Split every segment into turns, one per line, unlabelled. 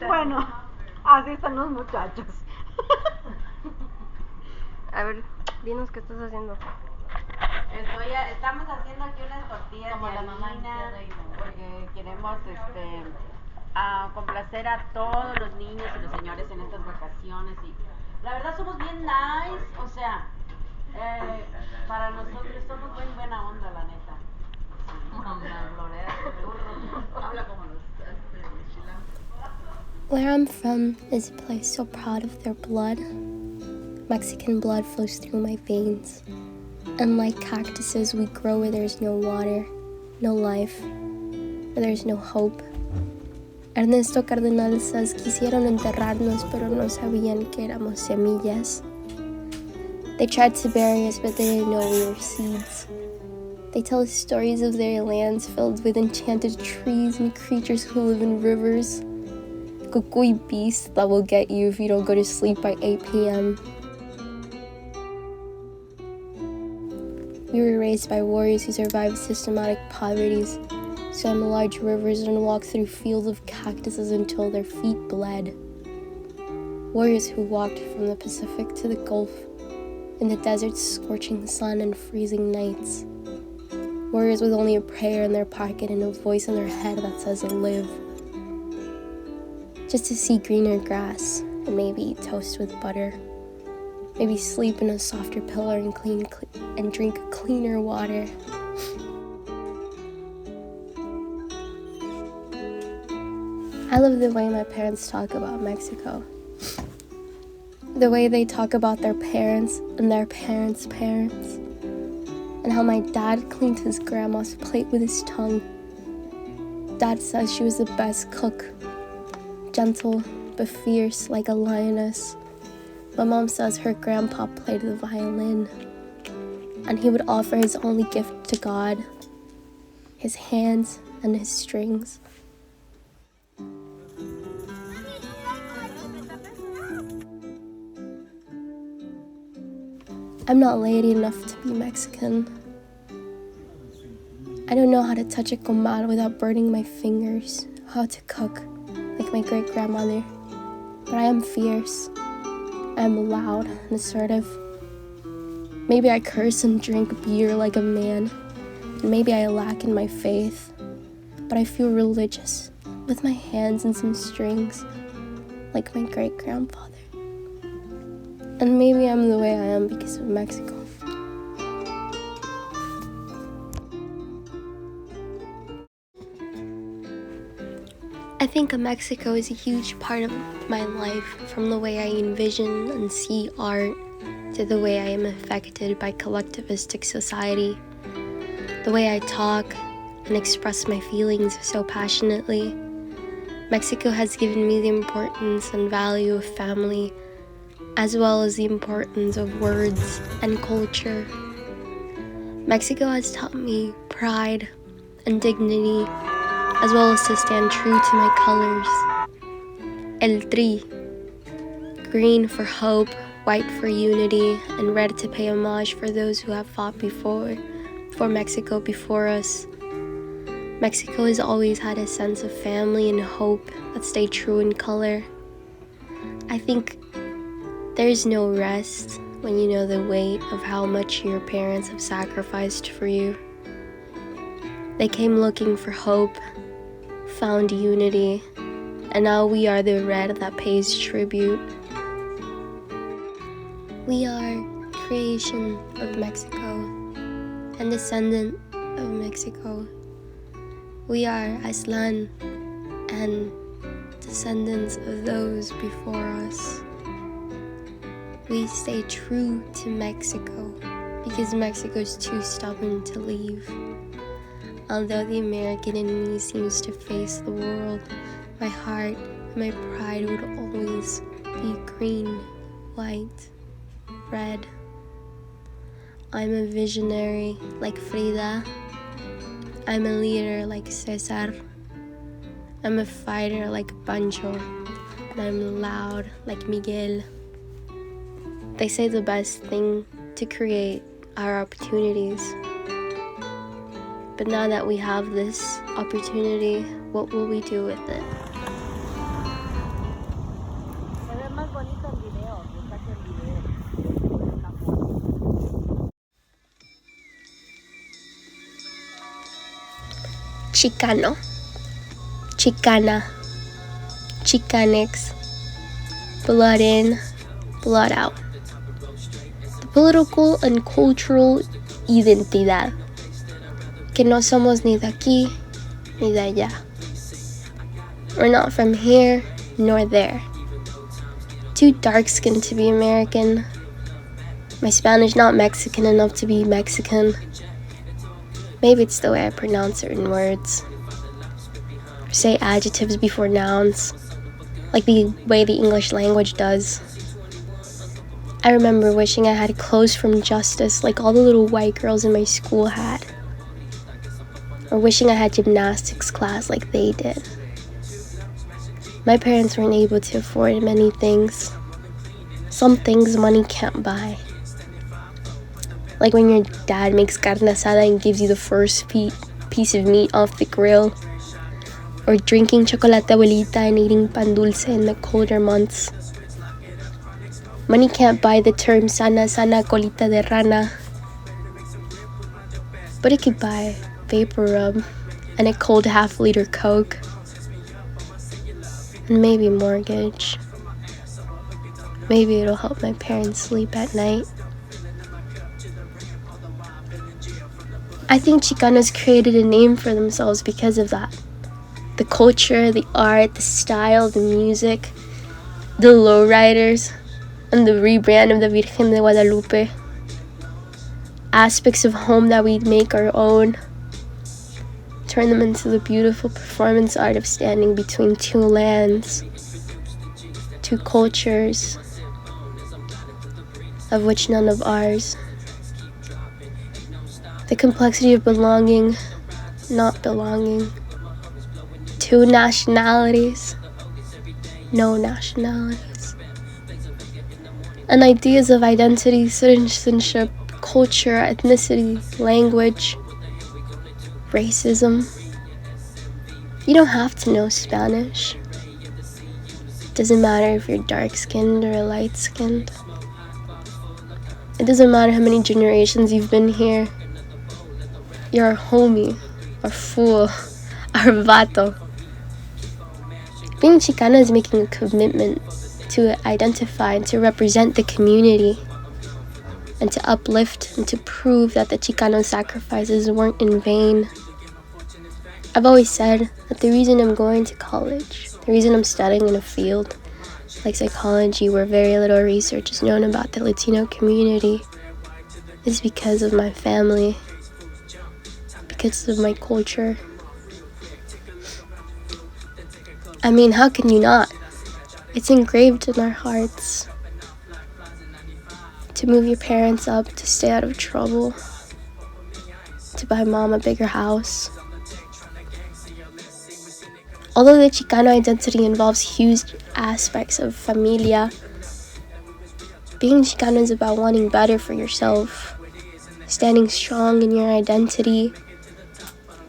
Bueno, así están los muchachos.
A ver, dinos qué estás haciendo.
Estamos haciendo aquí unas tortillas como de harina porque queremos complacer a todos los niños y los señores en estas vacaciones y la verdad somos bien nice, o sea, para nosotros somos bien buena onda, la neta. Habla como los chilangos.
Where I'm from is a place so proud of their blood. Mexican blood flows through my veins. And like cactuses, we grow where there's no water, no life, where there's no hope. Ernesto Cardenal says, quisieron enterrarnos, pero no sabían que éramos semillas. They tried to bury us, but they didn't know we were seeds. They tell us stories of their lands filled with enchanted trees and creatures who live in rivers. Cucuy beasts that will get you if you don't go to sleep by 8 p.m. We were raised by warriors who survived systematic poverties, swam large rivers, and walked through fields of cactuses until their feet bled. Warriors who walked from the Pacific to the Gulf, in the desert's scorching sun and freezing nights. Warriors with only a prayer in their pocket and a voice in their head that says live. Just to see greener grass and maybe eat toast with butter. Maybe sleep in a softer pillow and drink cleaner water. I love the way my parents talk about Mexico. The way they talk about their parents and their parents' parents. And how my dad cleaned his grandma's plate with his tongue. Dad says she was the best cook. Gentle but fierce like a lioness. My mom says her grandpa played the violin. And he would offer his only gift to God. His hands and his strings. I'm not lady enough to be Mexican. I don't know how to touch a comal without burning my fingers, how to cook like my great-grandmother, but I am fierce. I am loud and assertive. Maybe I curse and drink beer like a man, and maybe I lack in my faith, but I feel religious, with my hands and some strings, like my great-grandfather. And maybe I'm the way I am because of Mexico. I think Mexico is a huge part of my life, from the way I envision and see art to the way I am affected by collectivistic society, the way I talk and express my feelings so passionately. Mexico has given me the importance and value of family, as well as the importance of words and culture. Mexico has taught me pride and dignity, as well as to stand true to my colors. El Tri, green for hope, white for unity, and red to pay homage for those who have fought before Mexico before us. Mexico has always had a sense of family and hope that stay true in color. I think there is no rest when you know the weight of how much your parents have sacrificed for you. They came looking for hope, found unity, and now we are the red that pays tribute. We are creation of Mexico and descendant of Mexico. We are Aztlan and descendants of those before us. We stay true to Mexico because Mexico is too stubborn to leave. Although the American in me seems to face the world, my heart and my pride would always be green, white, red. I'm a visionary like Frida. I'm a leader like Cesar. I'm a fighter like Pancho. And I'm loud like Miguel. They say the best thing to create are opportunities. But now that we have this opportunity, what will we do with it? Chicano, Chicana, Chicanx, blood in, blood out. The political and cultural identidad, que no somos ni de aquí ni de allá. We're not from here nor there. Too dark-skinned to be American. My Spanish not Mexican enough to be Mexican. Maybe it's the way I pronounce certain words. Or say adjectives before nouns, like the way the English language does. I remember wishing I had clothes from Justice like all the little white girls in my school had. Or wishing I had gymnastics class like they did. My parents weren't able to afford many things. Some things money can't buy. Like when your dad makes carne asada and gives you the first piece of meat off the grill. Or drinking chocolate abuelita and eating pan dulce in the colder months. Money can't buy the term sana sana colita de rana. But it could buy vapor rub and a cold half-liter Coke. And maybe mortgage. Maybe it'll help my parents sleep at night. I think Chicanos created a name for themselves because of that. The culture, the art, the style, the music, the lowriders, and the rebrand of the Virgen de Guadalupe. Aspects of home that we make our own. Turn them into the beautiful performance art of standing between two lands, two cultures, of which none of ours. The complexity of belonging, not belonging. Two nationalities, no nationalities. And ideas of identity, citizenship, culture, ethnicity, language, racism. You don't have to know Spanish. Doesn't matter if you're dark-skinned or light-skinned. It doesn't matter how many generations you've been here. You're our homie, our fool, our vato. Being Chicana is making a commitment to identify and to represent the community and to uplift and to prove that the Chicano sacrifices weren't in vain. I've always said that the reason I'm going to college, the reason I'm studying in a field like psychology where very little research is known about the Latino community is because of my family, because of my culture. I mean, how can you not? It's engraved in our hearts. To move your parents up, to stay out of trouble, to buy mom a bigger house. Although the Chicano identity involves huge aspects of familia, being Chicano is about wanting better for yourself, standing strong in your identity,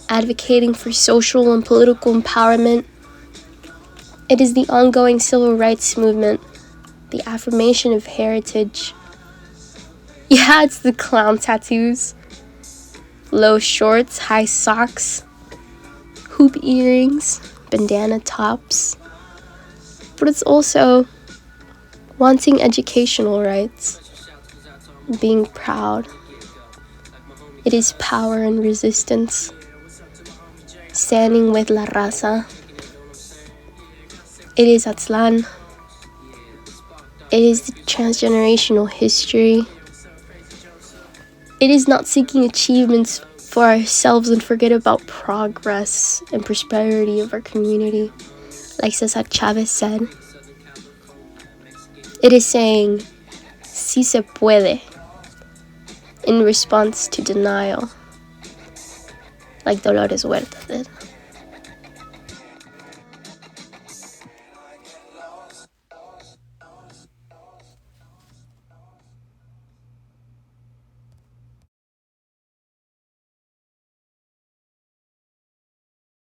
advocating for social and political empowerment. It is the ongoing civil rights movement, the affirmation of heritage. Yeah, it's the clown tattoos, low shorts, high socks, hoop earrings, bandana tops. But it's also wanting educational rights, being proud. It is power and resistance, standing with La Raza. It is Aztlán. It is the transgenerational history. It is not seeking achievements for ourselves and forget about progress and prosperity of our community, like Cesar Chavez said. It is saying, sí se puede, in response to denial, like Dolores Huerta did.